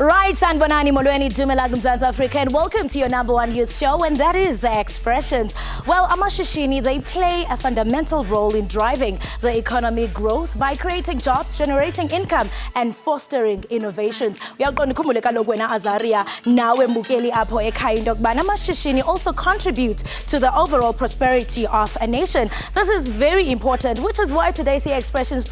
Right, Sanbonani Molweni Dumela South Africa, and welcome to your #1 youth show, and that is Expressions. Well, amashishini, they play a fundamental role in driving the economic growth by creating jobs, generating income, and fostering innovations. We are going to kumuleka logwena Azaria nawe mbukeli apho ekhaya into yokubana amashishini also contribute to the overall prosperity of a nation. This is very important, which is why today's Expressions.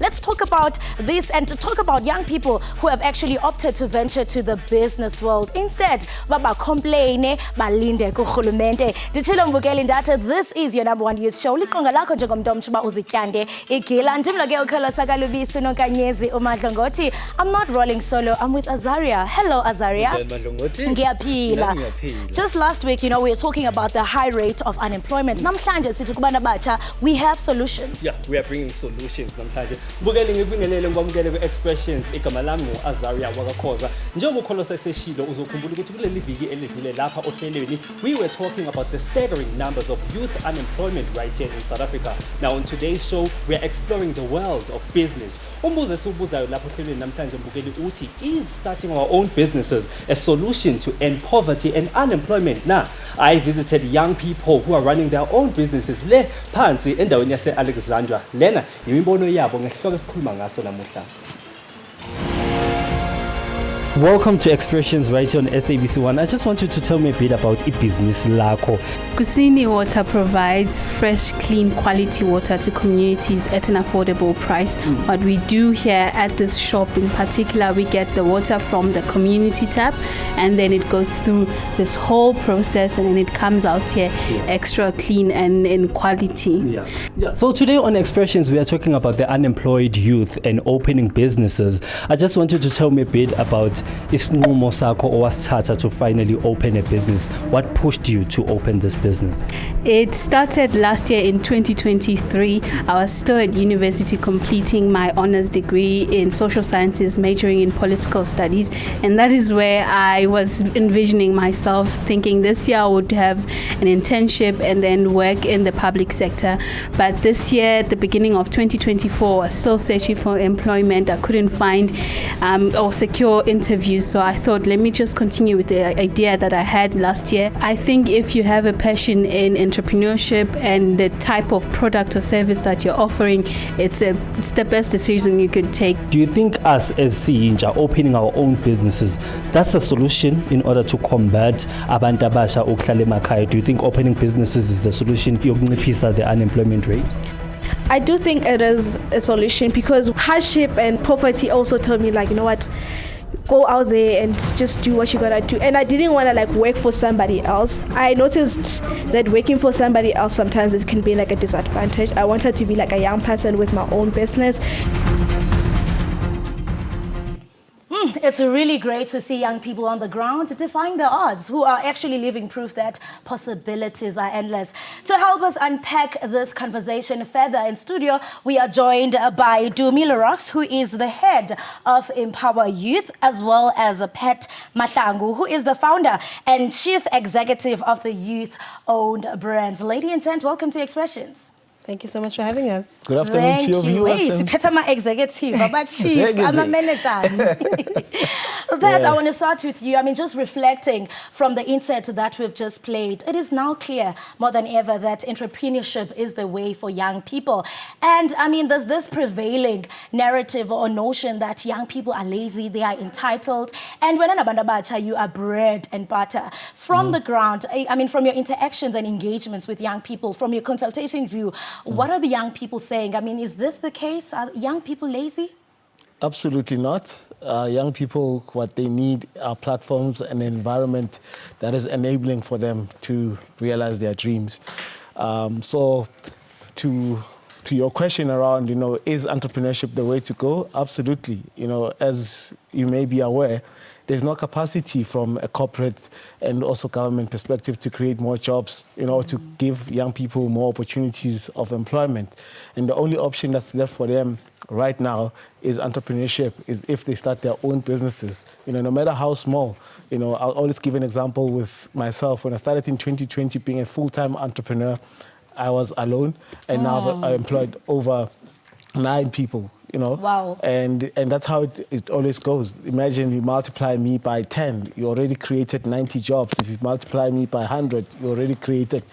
Let's talk about this and to talk about young people who have actually opted to venture to the business world. Instead, baba complain, balinde kukhulumente. Ditshilo mbukeli ndata, this is your #1 youth show. Liqonga lakho njengomntu omtsha uzityande igila. Ndimlo ke ukholo sakalubisi nonkanyezi uMadlongoti. I'm not rolling solo, I'm with Azaria. Hello Azaria. Ngiyaphila. Just last week, we were talking about the high rate of unemployment. Namhlanje sithi kubana batsha, we have solutions. Yeah, we are bringing solutions namhlanje. Mbukeli ngibingelele ngwamukele ku-Expressions igama lami Azaria wakakhoza. Njengoba ukholo seseshilo uzokhumbula ukuthi kuleli viki elidlule lapha ohlelweni we were talking about the staggering numbers of youth unemployment right here in South Africa. Now on today's show we are exploring the world of business. Umbuzo esiwubuzayo lapha ohlelweni namhlanje mbukeli uthi, is starting our own businesses a solution to end poverty and unemployment? Now, I visited young people who are running their own businesses le phansi endaweni yase Alexandra. Lena yimbono yabo ngesihloko esikhuluma ngaso namuhla. Welcome to Expressions right here on SABC 1. I just want you to tell me a bit about business lakho. Kusini Water provides fresh, clean, quality water to communities at an affordable price. What we do here at this shop in particular, we get the water from the community tap and then it goes through this whole process and then it comes out here extra clean and in quality. So today on Expressions, we are talking about the unemployed youth and opening businesses. I just want you to tell me a bit about isinqumo sakho owasithatha to finally open a business. What pushed you to open this business? It started last year in 2023. I was still at university completing my honors degree in social sciences, majoring in political studies, and that is where I was envisioning myself thinking this year I would have an internship and then work in the public sector. But this year, at the beginning of 2024, I was still searching for employment. I couldn't find or secure interviews, so I thought, let me just continue with the idea that I had last year. I think if you have a passion in entrepreneurship and the type of product or service that you're offering, it's the best decision you could take. Do you think us as Siyinja opening our own businesses, that's a solution in order to combat abantu abasha ukuhlala emakhaya? Do you think opening businesses is the solution yokunciphisa the unemployment rate? I do think it is a solution because hardship and poverty also told me, like, you know what, go out there and just do what you gotta do. And I didn't want to work for somebody else. I noticed that working for somebody else sometimes it can be a disadvantage. I wanted to be a young person with my own business. It's really great to see young people on the ground defying the odds, who are actually living proof that possibilities are endless. To help us unpack this conversation further in studio, we are joined by Dumi Lerox, who is the head of Empower Youth, as well as Pet Mahlangu, who is the founder and chief executive of the youth-owned brands. Ladies and gents, welcome to Expressions. Thank you so much for having us. Good afternoon to your viewers. I'm an executive, I'm a chief, I'm a manager. Pat, I want to start with you. Just reflecting from the insert that we've just played, it is now clear more than ever that entrepreneurship is the way for young people. And there's this prevailing narrative or notion that young people are lazy, they are entitled. And when you are bread and butter. From the ground, from your interactions and engagements with young people, from your consultation view, what are the young people saying? Is this the case? Are young people lazy? Absolutely not. Young people, what they need are platforms and an environment that is enabling for them to realize their dreams. So to your question around, is entrepreneurship the way to go? Absolutely. As you may be aware, there's no capacity from a corporate and also government perspective to create more jobs, to give young people more opportunities of employment. And the only option that's left for them right now is entrepreneurship, is if they start their own businesses, no matter how small. I'll always give an example with myself. When I started in 2020 being a full-time entrepreneur, I was alone, and now I've employed over 9 people, you know. Wow. And that's how it always goes. Imagine you multiply me by 10, you already created 90 jobs. If you multiply me by 100, you already created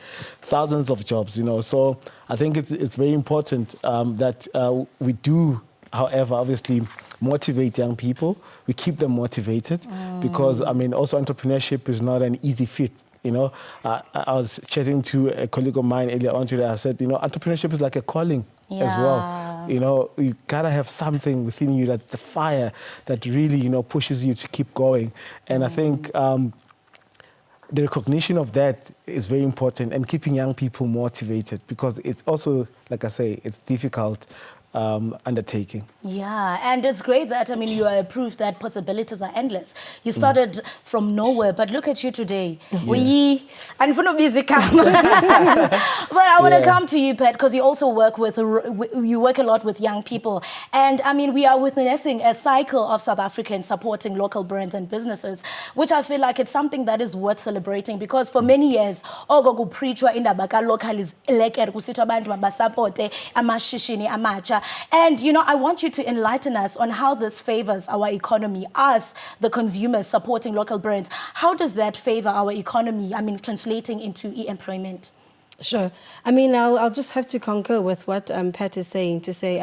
thousands of jobs, you know. So I think it's very important that we do, however, obviously motivate young people. We keep them motivated because, I mean, also entrepreneurship is not an easy fit. You know, I was chatting to a colleague of mine earlier on today. I said, you know, entrepreneurship is like a calling as well. You know, you gotta have something within you, that the fire that really, you know, pushes you to keep going. And I think the recognition of that is very important, and keeping young people motivated, because it's also, like I say, it's difficult undertaking. Yeah, and it's great that, I mean, you are proof that possibilities are endless. You started from nowhere, but look at you today. I'm going to be the camera. But I want to come to you, Pat, because you also work a lot with young people. And I mean, we are witnessing a cycle of South Africans supporting local brands and businesses, which I feel like it's something that is worth celebrating, because for many years, ogogo preachwa indaba ka local is lekere kusitwa abantu mabasupporte amashishini amatsha. And, you know, I want you to enlighten us on how this favors our economy, us, the consumers, supporting local brands. How does that favor our economy, I mean, translating into e-employment? Sure. I mean, I'll just have to concur with what Pat is saying, to say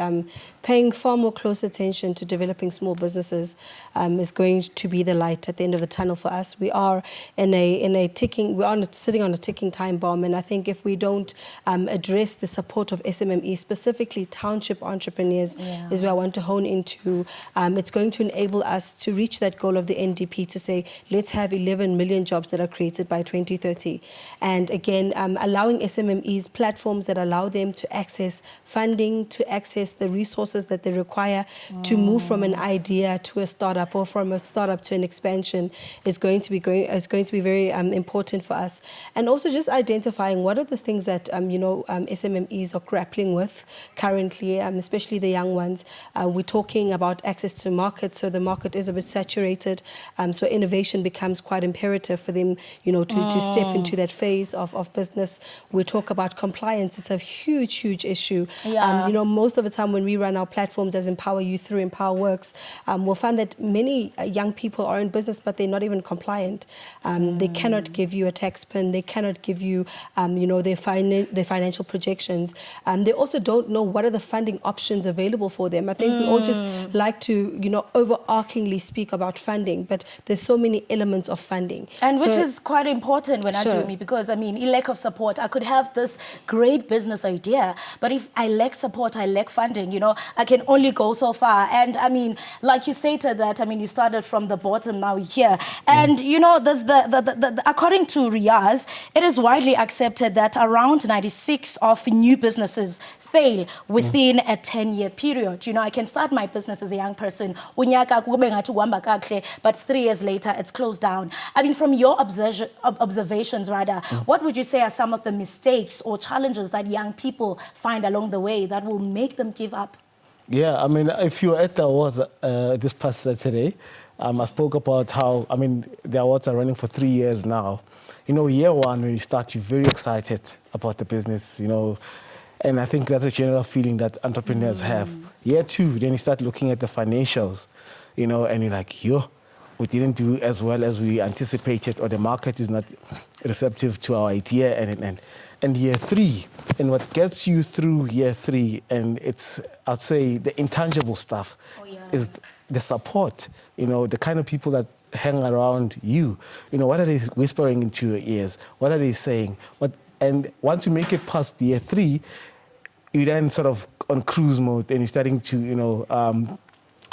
paying far more close attention to developing small businesses is going to be the light at the end of the tunnel for us. We are sitting on a ticking time bomb, and I think if we don't address the support of SMME, specifically township entrepreneurs, is where I want to hone into. It's going to enable us to reach that goal of the NDP, to say, let's have 11 million jobs that are created by 2030. And again, allowing SMMEs platforms that allow them to access funding, to access the resources that they require to move from an idea to a startup, or from a startup to an expansion, is going to be very important for us. And also just identifying what are the things that SMMEs are grappling with currently, especially the young ones. We're talking about access to market, so the market is a bit saturated, so innovation becomes quite imperative for them, to step into that phase of business. We talk about compliance. It's a huge, huge issue. Most of the time when we run our platforms as Empower Youth through Empower Works, we'll find that many young people are in business, but they're not even compliant. They cannot give you a tax PIN. They cannot give you, their financial projections. They also don't know what are the funding options available for them. I think we all just like to, overarchingly speak about funding, but there's so many elements of funding. And which is quite important when I do me, because, I mean, lack of support, I could have this great business idea, but if I lack support, I lack funding, I can only go so far. And I mean, like you stated that, I mean, you started from the bottom, now here. And, there's according to Riaz, it is widely accepted that around 96 of new businesses fail within a 10-year period. I can start my business as a young person, but 3 years later, it's closed down. I mean, from your observations, rather, what would you say are some of the mistakes or challenges that young people find along the way that will make them give up? Yeah, I mean, if you were at the awards this past Saturday, I spoke about how, I mean, the awards are running for 3 years now. Year one, when you start, you're very excited about the business, and I think that's a general feeling that entrepreneurs have. Year two, then you start looking at the financials, and you're like, we didn't do as well as we anticipated, or the market is not receptive to our idea. And year three, and what gets you through year three, and it's, I'd say, the intangible stuff, is the support, the kind of people that hang around you. What are they whispering into your ears? What are they saying? And once you make it past year three, you then sort of on cruise mode, and you're starting to,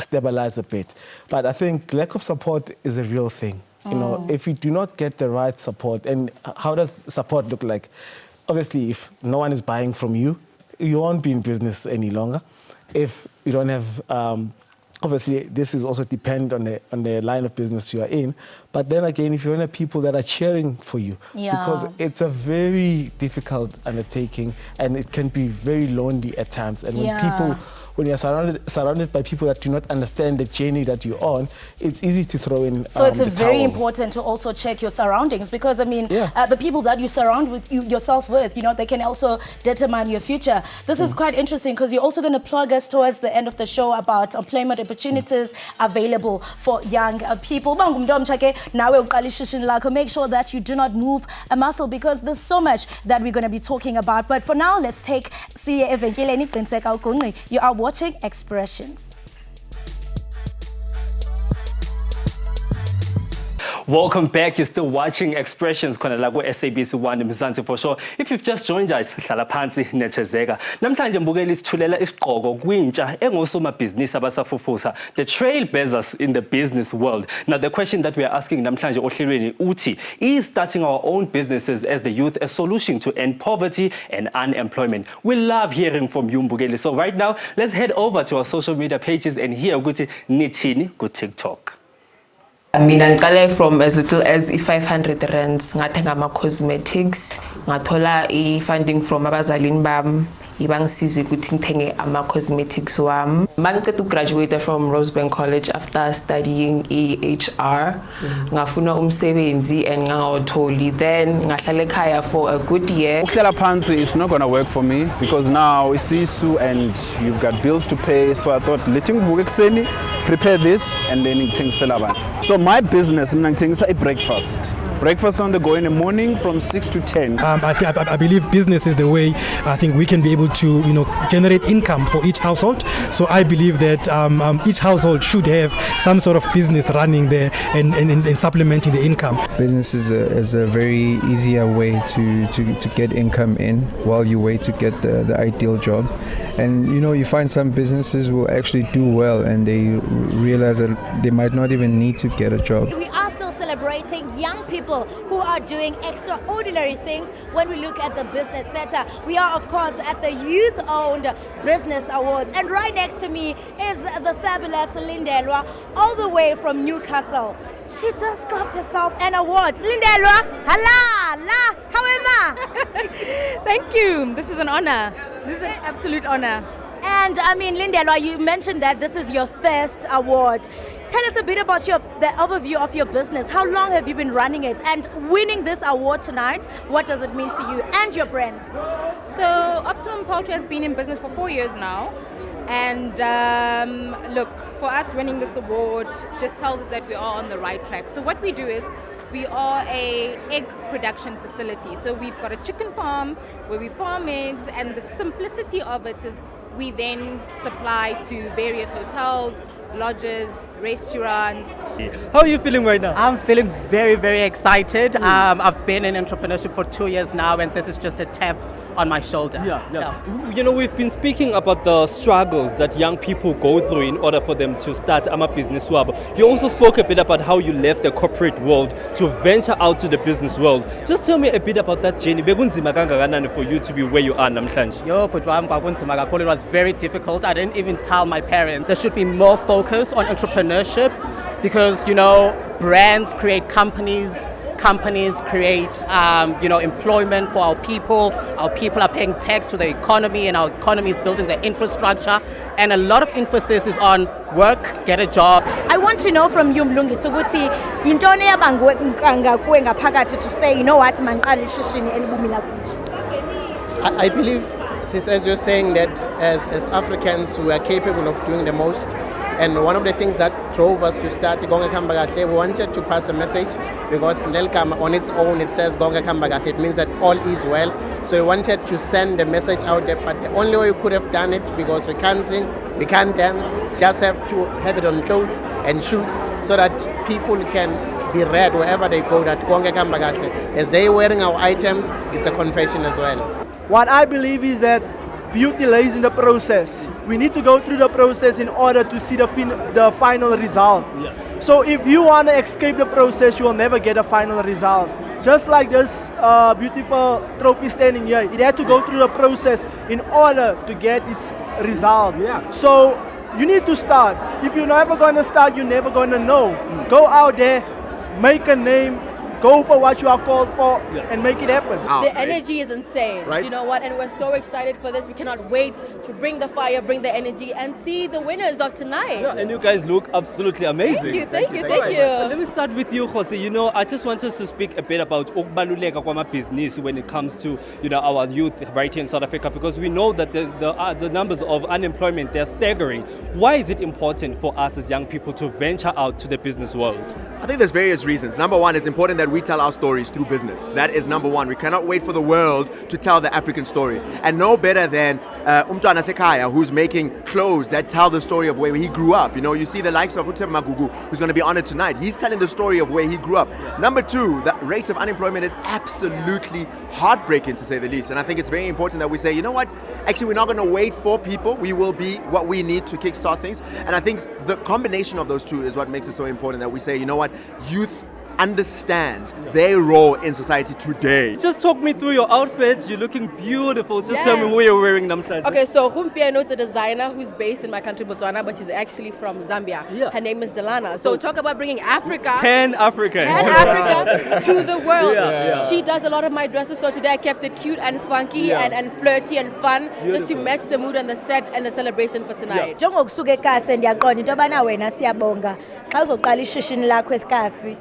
stabilize a bit. But I think lack of support is a real thing. If you do not get the right support, and how does support look like? Obviously, if no one is buying from you, you won't be in business any longer. If you don't have, obviously, this is also depend on the line of business you are in. But then again, if you don't have people that are cheering for you, because it's a very difficult undertaking, and it can be very lonely at times. And when people when you're surrounded by people that do not understand the journey that you're on, it's easy to throw in. So it's very towel. important to also check your surroundings, because I mean, Yeah. the people that you surround yourself with, you know, they can also determine your future. This is quite interesting, because you're also going to plug us towards the end of the show about employment opportunities available for young people. Make sure that you do not move a muscle, because there's so much that we're going to be talking about. But for now, let's take you are watching Expressions. Welcome back. You're still watching Expressions khona la ku SABC 1 Mzansi for sure. If you've just joined us, hlala phansi nethezeka. Namhlanje mbukeli sithulela isiqhoko kwintsha engosomabhizinisi abasafufusa, the trailblazers in the business world. Now the question that we are asking namhlanje ohlelweni uthi, is starting our own businesses as the youth a solution to end poverty and unemployment? We love hearing from you mbukeli. So right now, let's head over to our social media pages and hear ukuthi nithini ku TikTok. Mina ngiqale from as little as 500 rands ngathenga ama cosmetics, ngathola i-funding from abazalini bami ibangisiza ukuthi ngithenge ama cosmetics wami. Mangiceda ukugraduate from Rosebank College after studying HR, ngafuna umsebenzi and ngawutholi, then ngahlala ekhaya for a good year. Ukuhlala phansi is not going to work for me because now it's isisu and you've got bills to pay, so I thought lethi ngivuke ekseni, prepare this and then ngithengisela abantu. So my business mina ngithengisa breakfast on the go in the morning from 6 to 10. I believe business is the way I think we can be able to, you know, generate income for each household. So I believe that each household should have some sort of business running there and supplementing the income. Business is a very easier way to get income in while you wait to get the ideal job. And you know, you find some businesses will actually do well and they realize that they might not even need to get a job. We are still celebrating young people who are doing extraordinary things when we look at the business sector. We are, of course, at the Youth-Owned Business Awards. And right next to me is the fabulous Lindelwa, all the way from Newcastle. She just got herself an award. Lindelwa, hala, how am I? Thank you. This is an honor. This is an absolute honor. And I mean, Lindelwa, you mentioned that this is your first award. Tell us a bit about the overview of your business. How long have you been running it? And winning this award tonight, what does it mean to you and your brand? So Optimum Poultry has been in business for 4 years now. And look, for us winning this award just tells us that we are on the right track. So what we do is we are a egg production facility. So we've got a chicken farm where we farm eggs, and the simplicity of it is we then supply to various hotels, lodges, restaurants. How are you feeling right now? I'm feeling very, very excited. I've been in entrepreneurship for 2 years now, and this is just a tap on my shoulder. Yeah. You know, we've been speaking about the struggles that young people go through in order for them to start a business. You also spoke a bit about how you left the corporate world to venture out to the business world. Just tell me a bit about that journey. Bekunzima kangakanani for you to be where you are namhlanje? It was very difficult. I didn't even tell my parents. There should be more focus on entrepreneurship because, you know, brands create companies create, employment for our people. Our people are paying tax to the economy, and our economy is building the infrastructure. And a lot of emphasis is on work, get a job. I want to know from you, Mlungi, Suguti, yintoni yabangakuwe ngaphakathi to say, you know what, manqale ishishini elibumila kunje. I believe, sis, as you're saying, that as Africans, we are capable of doing the most. And one of the things that drove us to start Gonga Kamba Kahle, we wanted to pass a message because Nelkam on its own, it says Gonga Kamba Kahle. It means that all is well. So we wanted to send the message out there, but the only way we could have done it, because we can't sing, we can't dance, just have to have it on clothes and shoes so that people can be read wherever they go, that Gonga Kamba Kahle. As they're wearing our items, it's a confession as well. What I believe is that beauty lays in the process. We need to go through the process in order to see the final result. Yeah. So if you want to escape the process, you will never get a final result. Just like this beautiful trophy standing here, it had to go through the process in order to get its result. Yeah. So you need to start. If you're never going to start, you're never going to know. Go out there, make a name, go for what you are called for and make it happen. The energy is insane. Right. You know what? And we're so excited for this. We cannot wait to bring the fire, bring the energy, and see the winners of tonight. Yeah, and you guys look absolutely amazing. Thank you. Let me start with you, Jose. You know, I just want us to speak a bit about ukubaluleka kwama business when it comes to, you know, our youth right here in South Africa, because we know that the numbers of unemployment, they're staggering. Why is it important for us as young people to venture out to the business world? I think there's various reasons. Number one, it's important that we tell our stories through business. That is number one. We cannot wait for the world to tell the African story. And no better than Umtwana Sekaya, who's making clothes that tell the story of where he grew up. You know, you see the likes of Utep Magugu, who's going to be honored tonight. He's telling the story of where he grew up. Number two, the rate of unemployment is absolutely heartbreaking, to say the least. And I think it's very important that we say, you know what? Actually, we're not going to wait for people. We will be what we need to kickstart things. And I think the combination of those two is what makes it so important that we say, you know what? Youth understands their role in society today. Just talk me through your outfits. You're looking beautiful. Just tell me who you're wearing them. Okay, so Humpiano is a designer who's based in my country, Botswana, but she's actually from Zambia. Her name is Delana. So talk about bringing Africa. Pan-African. Pan-Africa to the world. Yeah. She does a lot of my dresses, so today I kept it cute and funky and flirty and fun, just to match the mood and the set and the celebration for tonight. Njengokusuka eKasi ndiyaqonda into yobana wena siyabonga xa uzoqala ishishini lakho esikasi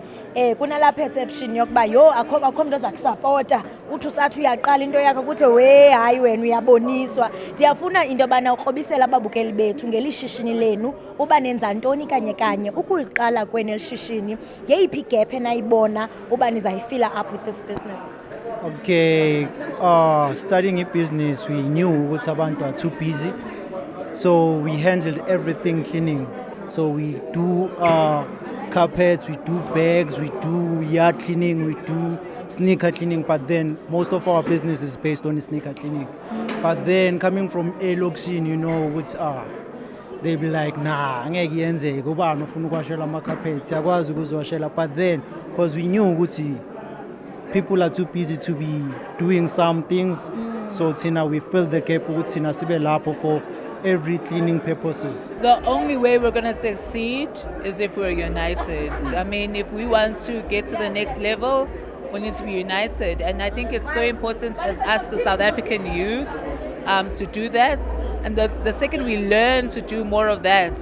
kunala perception yokuba yo akho umuntu oza kusapota uthi usathi uyaqala into yakho ukuthi we hayi wena uyaboniswa. Ndiyafuna into yobana ukrobisela ababukeli bethu ngelishishini lenu uba nenza ntoni kanye ukuliqala kwenu elishishini ngeyiphi igap enayibona uba nizayifila up with this business. Okay, starting a business, we knew ukuthi abantu are too busy, so we handled everything cleaning. So we do carpets, we do bags, we do yard cleaning, we do sneaker cleaning, but then most of our business is based on sneaker cleaning. But then coming from a location, you know, which they be like, nah, angeke yenzeke ubani ufuna ukwashela ama carpets siyakwazi ukuzwashela, but then because we knew ukuthi people are too busy to be doing some things, so Tina, we fill the gap ukuthi Tina sibe lapho for every cleaning purposes. The only way we're going to succeed is if we're united. I mean, if we want to get to the next level, we need to be united. And I think it's so important as us, the South African youth, to do that. And the second we learn to do more of that,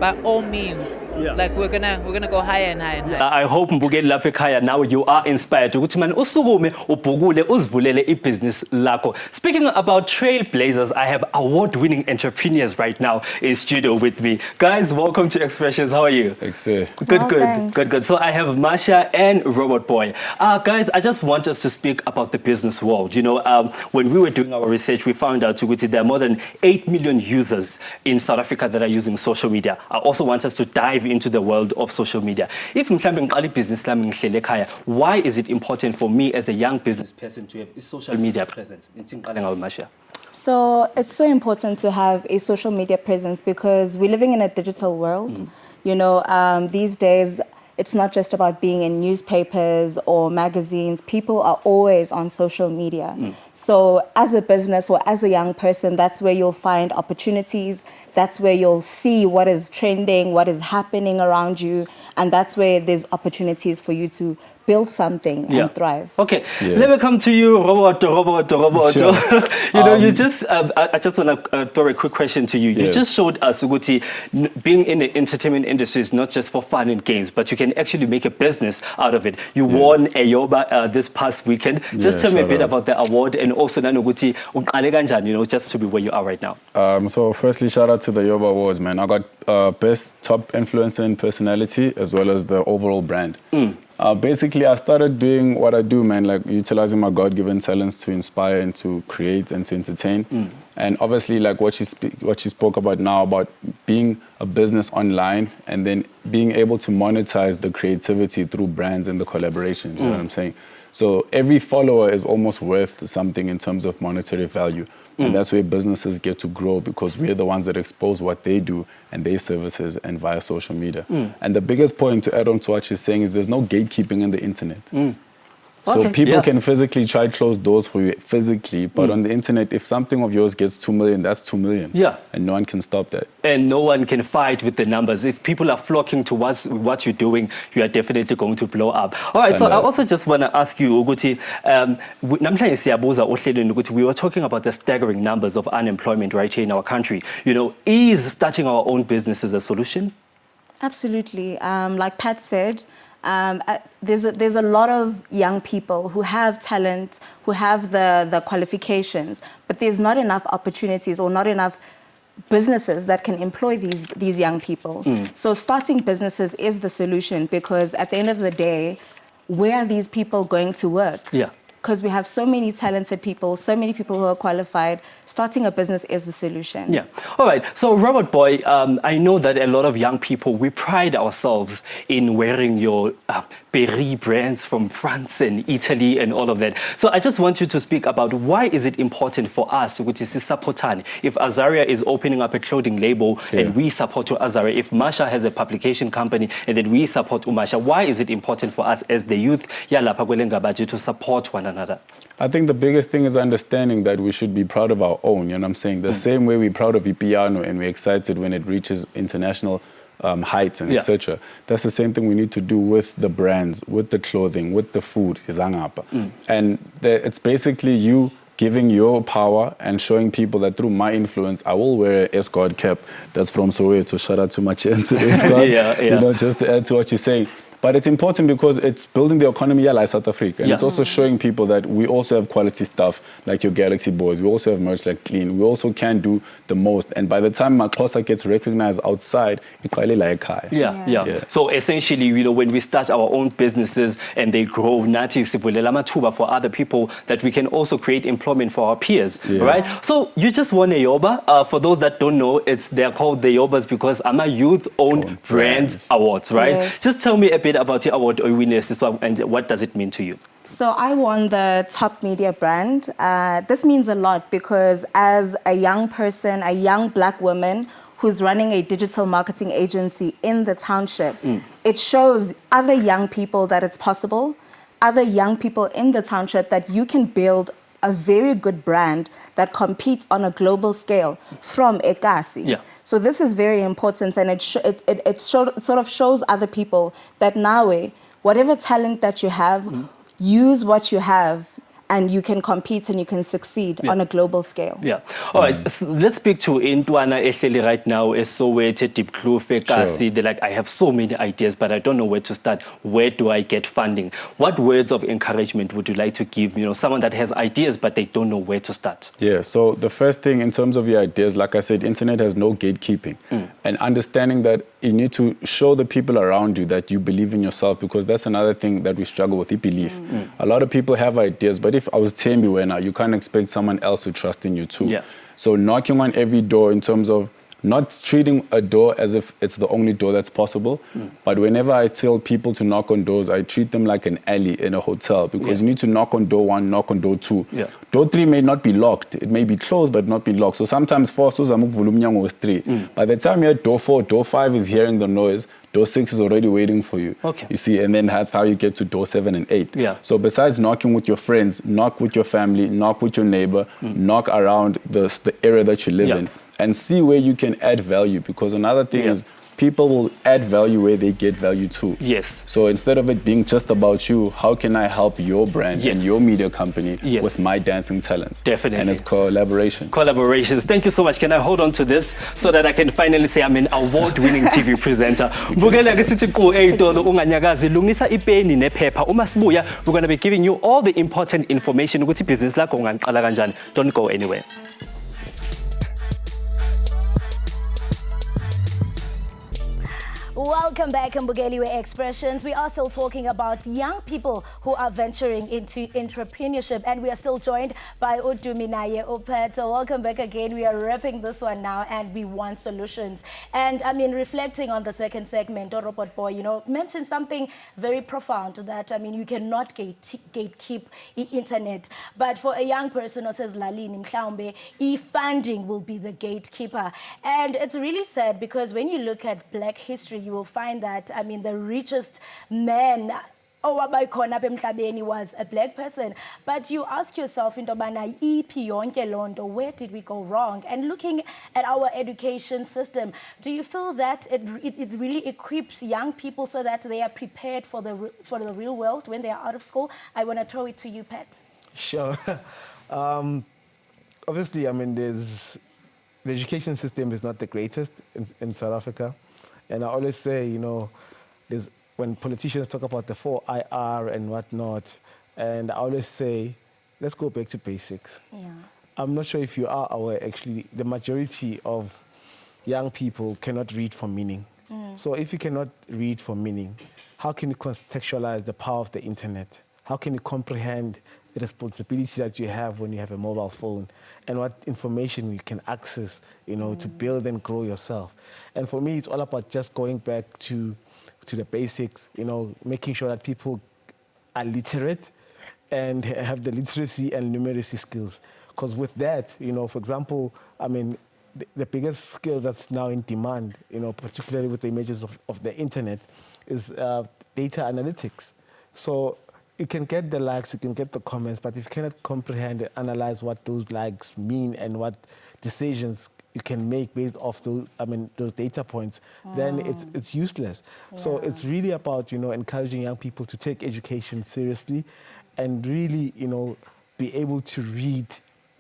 by all means, like we're gonna go higher and higher and higher. I hope Mbukeli lapha ekhaya now you are inspired ukuthi man usukume ubhukule uzivulele ibusiness lakho. Speaking about trailblazers, I have award-winning entrepreneurs right now in studio with me. Guys, welcome to Expressions. How are you? Good. So I have Masha and Robot Boy. Guys, I just want us to speak about the business world. You know, when we were doing our research, we found out that there are more than 8 million users in South Africa that are using social media. I also want us to dive into the world of social media. If mhlambe ngiqala business lami ngihlele ekhaya, why is it important for me as a young business person to have a social media presence? So it's so important to have a social media presence because we're living in a digital world. You know, these days, it's not just about being in newspapers or magazines. People are always on social media. So as a business or as a young person, that's where you'll find opportunities. That's where you'll see what is trending, what is happening around you. And that's where there's opportunities for you to build something and thrive. Okay, let me come to you, Robot. Sure. You know, you just, I just want to throw a quick question to you. You just showed us, Uguti, being in the entertainment industry is not just for fun and games, but you can actually make a business out of it. You won I YOBA this past weekend. Just tell me a bit about the award and also, Nanuguti, you know, just to be where you are right now. So firstly, shout out to the YOBA Awards, man. I got Best Top Influencer and Personality as well as the overall brand. Basically, I started doing what I do, man, like utilizing my God-given talents to inspire and to create and to entertain. And obviously, like what she spoke about now, about being a business online and then being able to monetize the creativity through brands and the collaborations, you know what I'm saying? So every follower is almost worth something in terms of monetary value. And that's where businesses get to grow because we're the ones that expose what they do and their services and via social media. And the biggest point to add on to what she's saying is there's no gatekeeping in the internet. So people can physically try to close doors for you physically, but on the internet, if something of yours gets 2 million, that's 2 million. Yeah. And no one can stop that. And no one can fight with the numbers. If people are flocking to what you're doing, you are definitely going to blow up. All right, so I also just want to ask you, Uguti, we were talking about the staggering numbers of unemployment right here in our country. You know, is starting our own business a solution? Absolutely. Like Pat said, there's a lot of young people who have talent, who have the qualifications, but there's not enough opportunities or not enough businesses that can employ these young people. So starting businesses is the solution, because at the end of the day, where are these people going to work? Yeah. Because we have so many talented people, so many people who are qualified. Starting a business is the solution. Yeah. All right. So, Robert Boy, I know that a lot of young people, we pride ourselves in wearing your Perry brands from France and Italy and all of that. So I just want you to speak about why is it important for us, which is Sapotani. If Azaria is opening up a clothing label and we support Azaria, if Masha has a publication company and then we support Umasha, why is it important for us as the youth to support one another? I think the biggest thing is understanding that we should be proud of our own, you know what I'm saying? The same way we're proud of Ipiano and we're excited when it reaches international heights and etc. That's the same thing we need to do with the brands, with the clothing, with the food. And it's basically you giving your power and showing people that through my influence, I will wear an escort cap that's from Soweto. Shout out to my chance at escort. You know, just to add to what you're saying. But it's important because it's building the economy like South Africa. And it's also showing people that we also have quality stuff like your Galaxy Boys. We also have merch like Clean. We also can do the most. And by the time Maxhosa gets recognized outside, it's really like high. Yeah. So essentially, you know, when we start our own businesses and they grow, for other people, that we can also create employment for our peers, right? So you just won a YOBA. For those that don't know, they're called the YOBAs because I'm a youth-owned brand awards, right? Just tell me a bit about your award winners and what does it mean to you? So I won the top media brand. This means a lot because as a young person, a young black woman who's running a digital marketing agency in the township, it shows other young people that it's possible, other young people in the township that you can build a very good brand that competes on a global scale from Ekasi. So this is very important, and it sort of shows other people that now, whatever talent that you have, use what you have, and you can compete and you can succeed on a global scale. All right, so let's speak to Intwana Ehleli right now. They're like, I have so many ideas, but I don't know where to start. Where do I get funding? What words of encouragement would you like to give, you know, someone that has ideas, but they don't know where to start? So the first thing in terms of your ideas, like I said, internet has no gatekeeping. And understanding that you need to show the people around you that you believe in yourself, because that's another thing that we struggle with, belief. A lot of people have ideas, but if I was Tembi Wena, you can't expect someone else to trust in you too. So knocking on every door in terms of not treating a door as if it's the only door that's possible, but whenever I tell people to knock on doors, I treat them like an alley in a hotel, because you need to knock on door 1, knock on door 2. Door 3 may not be locked. It may be closed, but not be locked. So sometimes 4 stores are was 3. By the time you're at door 4, door 5 is hearing the noise. Door 6 is already waiting for you. You see, and then that's how you get to door 7 and 8. So besides knocking with your friends, knock with your family, knock with your neighbor, knock around the area that you live in, and see where you can add value. Because another thing is people will add value where they get value too. So instead of it being just about you, how can I help your brand and your media company with my dancing talents? And it's collaboration. Collaborations. Thank you so much. Can I hold on to this so that I can finally say I'm an award-winning TV presenter? We're going to be giving you all the important information. Don't go anywhere. Welcome back in Mbugeliwe Expressions. We are still talking about young people who are venturing into entrepreneurship, and we are still joined by Uduminaye Opeto. Welcome back again. We are wrapping this one now, and we want solutions. And I mean, reflecting on the second segment, Robot Boy, you know, mentioned something very profound that, I mean, you cannot gatekeep the internet. But for a young person who says, Lalini, Mhlaumbe, funding will be the gatekeeper. And it's really sad because when you look at Black history, you will find that, I mean, the richest men owabayikhona apha emhlabeni was a black person. But you ask yourself, into yobana iphi yonke loo nto, where did we go wrong? And looking at our education system, do you feel that it really equips young people so that they are prepared for the real world when they are out of school? I want to throw it to you, Pat. Sure. Obviously, I mean, the education system is not the greatest in South Africa. And I always say, you know, when politicians talk about the 4IR and whatnot, and I always say, let's go back to basics. Yeah. I'm not sure if you are aware, actually, the majority of young people cannot read for meaning. So if you cannot read for meaning, how can you contextualize the power of the internet? How can you comprehend the responsibility that you have when you have a mobile phone and what information you can access, you know, to build and grow yourself? And for me, it's all about just going back to the basics, you know, making sure that people are literate and have the literacy and numeracy skills. Because with that, you know, for example, I mean, the biggest skill that's now in demand, you know, particularly with the emergence of the internet, is data analytics. So you can get the likes, you can get the comments, but if you cannot comprehend and analyze what those likes mean and what decisions you can make based off those data points, then it's useless. Yeah. So it's really about, you know, encouraging young people to take education seriously and really, you know, be able to read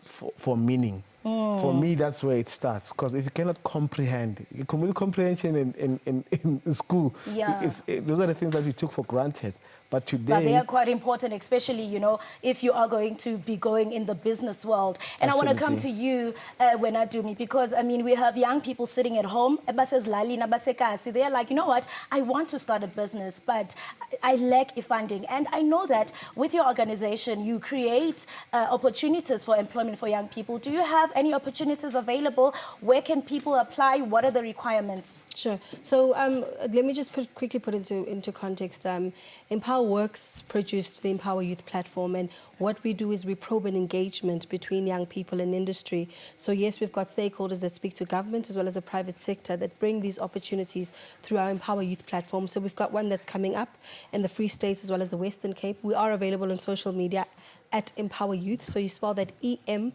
for meaning. For me, that's where it starts. Because if you cannot comprehend, comprehension in school, those are the things that we took for granted. But today... But they are quite important, especially, you know, if you are going to be going in the business world. And absolutely. I want to come to you, Wenadumi, because, I mean, we have young people sitting at home. They're like, you know what, I want to start a business, but I lack funding. And I know that with your organization, you create opportunities for employment for young people. Do you have any opportunities available? Where can people apply? What are the requirements? Sure. So let me just quickly put into context. Empower Works produced the Empower Youth platform, and what we do is we probe an engagement between young people and industry. So yes, we've got stakeholders that speak to government as well as the private sector that bring these opportunities through our Empower Youth platform. So we've got one that's coming up in the Free States as well as the Western Cape. We are available on social media at Empower Youth. So you spell that EMPOWA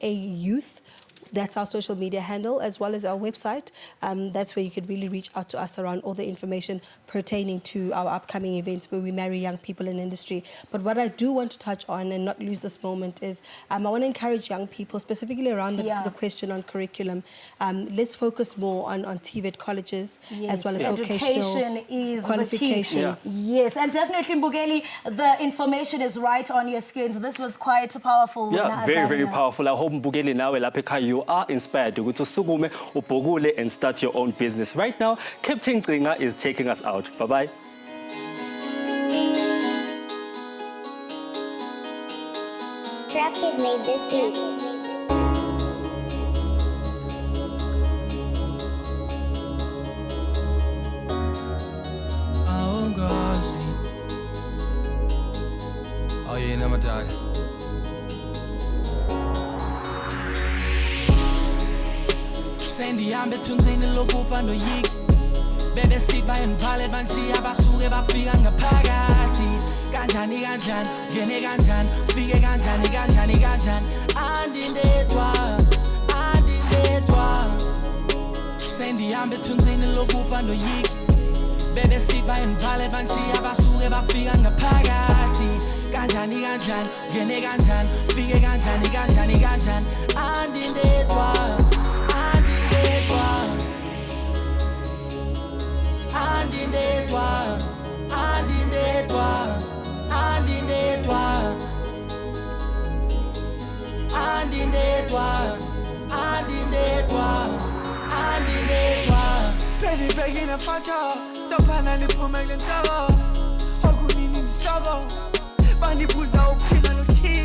Youth. That's our social media handle, as well as our website. That's where you could really reach out to us around all the information pertaining to our upcoming events where we marry young people in industry. But what I do want to touch on and not lose this moment is I want to encourage young people, specifically around the question on curriculum. Let's focus more on TVET colleges as well as vocational is qualifications. The key. Yes, and definitely, Mbugeli, the information is right on your screens. This was quite powerful. Yeah, very powerful. I hope Mbugeli now you are inspired to go to Sugume or Bogule and start your own business. Right now, Captain Tringa is taking us out. Bye-bye. Trapkid made this beat. Oh, gosh. Oh, yeah, never die. Ndihambe ethunzini lokufa noyiki bebe siba enivale banshiya basuke bafika ngaphakathi kanjani ngene kanjani ufike kanjani andindedwa sendihambe ethunzini lokufa noyiki bebe siba enivale banshiya basuke bafika ngaphakathi kanjani ngene kanjani ufike kanjani andindedwa Baby begging a facha, Tapana Nipumel and Tower. Ogunini in Sabo, Bandi Buza Opina Luti,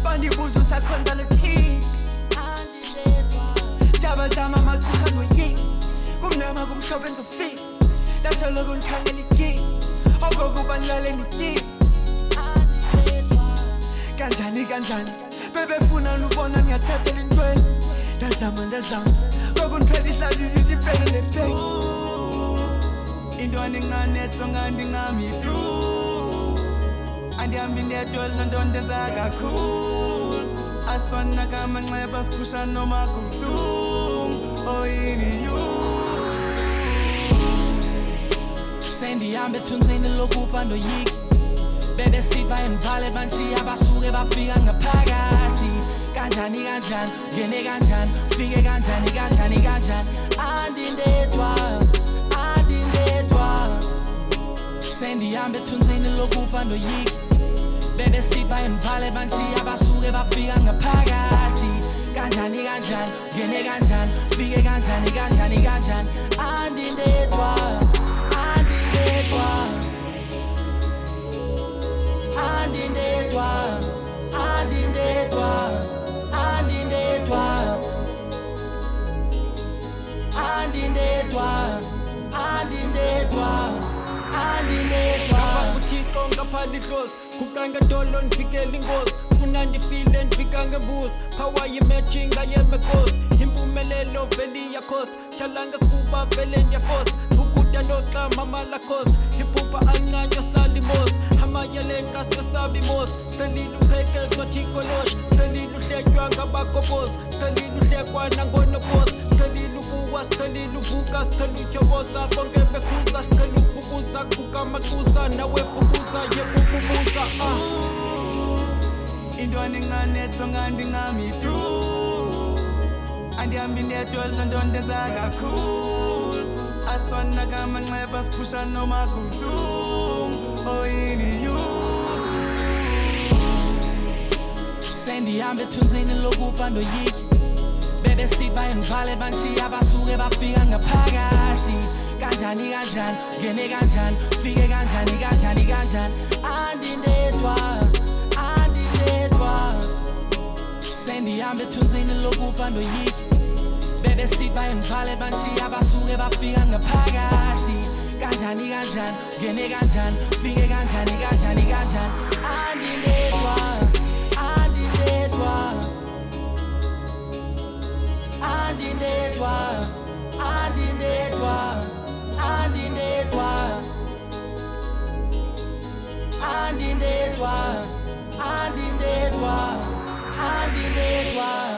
Bandi Buzu Sakonza Luti, Jabazama Matuhan Yi, Gumnama Gum Shopping to Fee, that's a logon Kangaliki, Ogogo Banjale Niti, Ganjani, Bebe Funa Lubona Yatel in Dwell. Dazam, Gogun Pedis, Lazy, Pedal, Intwana encane ejonga ndingami through andihambi ndedwa lonto ndenza kakhulu asifana kamanxeba siphusha noma kubuhlungu oyini you sendihambe ethunzini lokufa ndoyiki bebesithi bayendivale banshiya basuke bafika ngaphakathi kanjani kanjani ngene kanjani fike kanjani kanjani kanjani andindedwa sendihambe ethunzini lokufa ndoyiki bebesithi bayendivale banshiya basuke bafika ngaphakathi kanjani kanjani ngene kanjani fike kanjani kanjani kanjani andindedwa ngapha kuthixo ngaphala idlozi kuqanga dolo ndifikela ingozi funa ndifile ndifika ngebuzi power yimatching ayemekosi impumelelo vele iyakhosta hlala ngesifuba vele ndiyafosta bukuda noxa mama lacosta iphupha ancanywa stalimos amayelenka sesabi mos stelile uqhekezwa thikolosh stelile uhletywa ngabakobosi stelile uhlekwa nangonobosi stelile ukuwa stelile uvuka stelile utyhoboza bonke bekhuza stelile ufukuza kukamaxusa nawe fukuza yekububuza intwana encane ejonga ndingami through andihambi ndedwa lonto ndenza kakhulu asifana kamanxeba siphusha noma kubuhlungu oyini you sendihambe ethunzini lokufa ndoyiki bebesithi bayendivale banshiya basuke bafika ngaphakathi kanjani kanjani ngene kanjani fike kanjani kanjani kanjani andindedwa sendihambe ethunzini lokufa ndoyiki bebesithi bayendivale banshiya basuke bafika ngaphakathi kanjani kanjani ngene kanjani fike kanjani kanjani kanjani andindedwa andindedwa